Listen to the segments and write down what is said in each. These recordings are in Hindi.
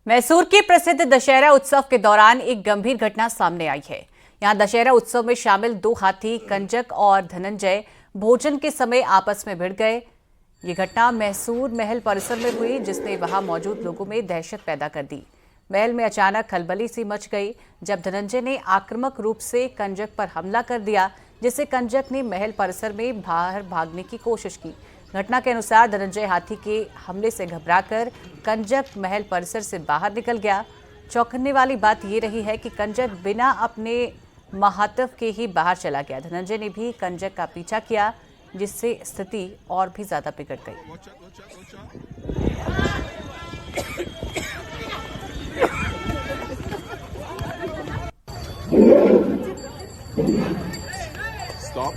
मैसूर के प्रसिद्ध दशहरा उत्सव के दौरान एक गंभीर घटना सामने आई है। यहां दशहरा उत्सव में शामिल दो हाथी कंजक और धनंजय भोजन के समय आपस में भिड़ गए। ये घटना मैसूर महल परिसर में हुई, जिसने वहां मौजूद लोगों में दहशत पैदा कर दी। महल में अचानक खलबली सी मच गई जब धनंजय ने आक्रामक रूप से कंजक पर हमला कर दिया, जिससे कंजक ने महल परिसर में बाहर भागने की कोशिश की। घटना के अनुसार धनंजय हाथी के हमले से घबराकर कंजक महल परिसर से बाहर निकल गया। चौंकाने वाली बात यह रही है कि कंजक बिना अपने महात्व के ही बाहर चला गया। धनंजय ने भी कंजक का पीछा किया, जिससे स्थिति और भी ज्यादा बिगड़ गई। Stop.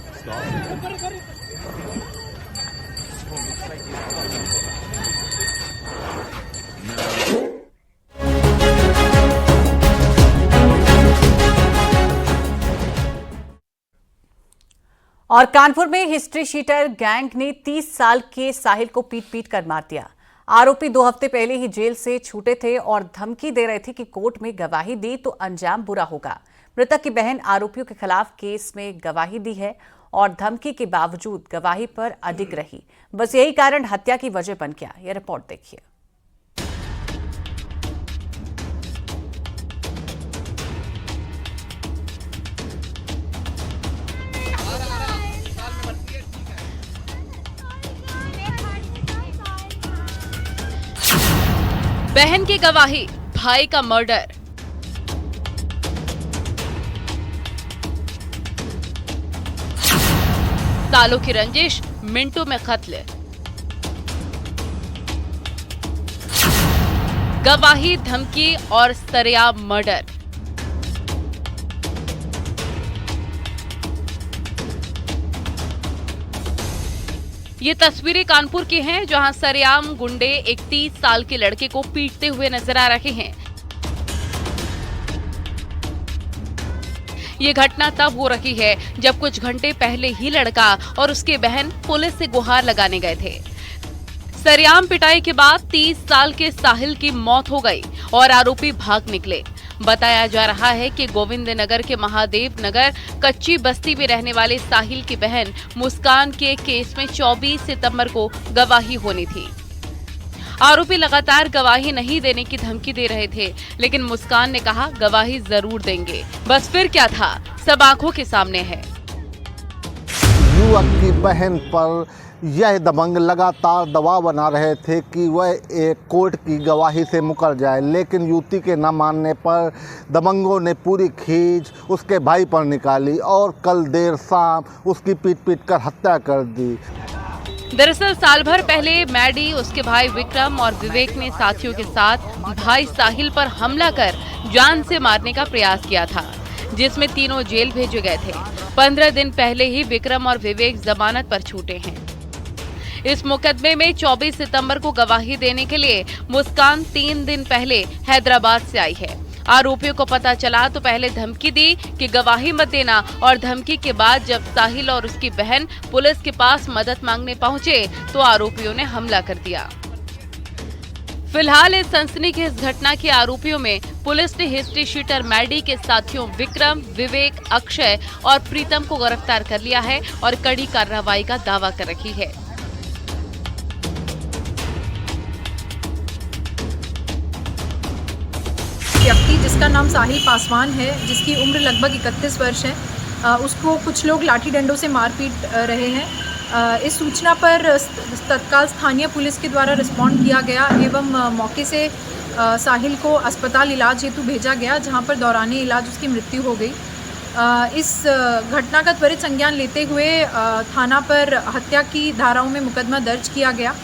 और कानपुर में हिस्ट्री शीटर गैंग ने 30 साल के साहिल को पीट कर मार दिया। आरोपी 2 हफ्ते पहले ही जेल से छूटे थे और धमकी दे रहे थे कि कोर्ट में गवाही दी तो अंजाम बुरा होगा। मृतक की बहन आरोपियों के खिलाफ केस में गवाही दी है और धमकी के बावजूद गवाही पर अडिग रही। बस यही कारण हत्या की वजह बन गया। यह रिपोर्ट देखिए। बहन की गवाही, भाई का मर्डर। सालों की रंजिश, मिनटों में कत्ल। गवाही, धमकी और सरेआम मर्डर। ये तस्वीरें कानपुर की हैं, जहां सरेआम गुंडे एक 30 साल के लड़के को पीटते हुए नजर आ रहे हैं। ये घटना तब हो रही है जब कुछ घंटे पहले ही लड़का और उसकी बहन पुलिस से गुहार लगाने गए थे। सरेआम पिटाई के बाद 30 साल के साहिल की मौत हो गई और आरोपी भाग निकले। बताया जा रहा है कि गोविंद नगर के महादेव नगर कच्ची बस्ती में रहने वाले साहिल की बहन मुस्कान के केस में 24 सितंबर को गवाही होनी थी। आरोपी लगातार गवाही नहीं देने की धमकी दे रहे थे, लेकिन मुस्कान ने कहा गवाही जरूर देंगे। बस फिर क्या था, सब आंखों के सामने है। युवक की बहन पर यह दबंग लगातार दबाव बना रहे थे कि वह एक कोर्ट की गवाही से मुकर जाए, लेकिन युवती के न मानने पर दबंगों ने पूरी खींच उसके भाई पर निकाली और कल देर शाम उसकी पीट कर हत्या कर दी। दरअसल साल भर पहले मैडी, उसके भाई विक्रम और विवेक ने साथियों के साथ भाई साहिल पर हमला कर जान से मारने का प्रयास किया था, जिसमें तीनों जेल भेजे गए थे। 15 दिन पहले ही विक्रम और विवेक जमानत पर छूटे हैं। इस मुकदमे में 24 सितंबर को गवाही देने के लिए मुस्कान 3 दिन पहले हैदराबाद से आई है। आरोपियों को पता चला तो पहले धमकी दी कि गवाही मत देना, और धमकी के बाद जब साहिल और उसकी बहन पुलिस के पास मदद मांगने पहुंचे तो आरोपियों ने हमला कर दिया। फिलहाल इस सनसनीखेज घटना के आरोपियों में पुलिस ने हिस्ट्री शीटर मैडी के साथियों विक्रम, विवेक, अक्षय और प्रीतम को गिरफ्तार कर लिया है और कड़ी कार्रवाई का दावा कर रखी है। व्यक्ति जिसका नाम साहिल पासवान है, जिसकी उम्र लगभग 31 वर्ष है, उसको कुछ लोग लाठी डंडों से मारपीट रहे हैं। इस सूचना पर तत्काल स्थानीय पुलिस के द्वारा रिस्पॉन्ड किया गया एवं मौके से साहिल को अस्पताल इलाज हेतु भेजा गया, जहां पर दौराने इलाज उसकी मृत्यु हो गई। इस घटना का त्वरित संज्ञान लेते हुए थाना पर हत्या की धाराओं में मुकदमा दर्ज किया गया।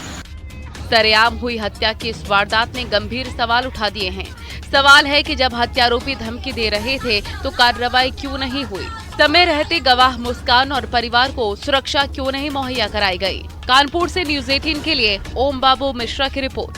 सरेआम हुई हत्या की इस वारदात ने गंभीर सवाल उठा दिए हैं। सवाल है कि जब हत्यारोपी धमकी दे रहे थे तो कार्रवाई क्यों नहीं हुई? समय रहते गवाह मुस्कान और परिवार को सुरक्षा क्यों नहीं मुहैया कराई गई? कानपुर से न्यूज़ 18 के लिए ओम बाबू मिश्रा की रिपोर्ट।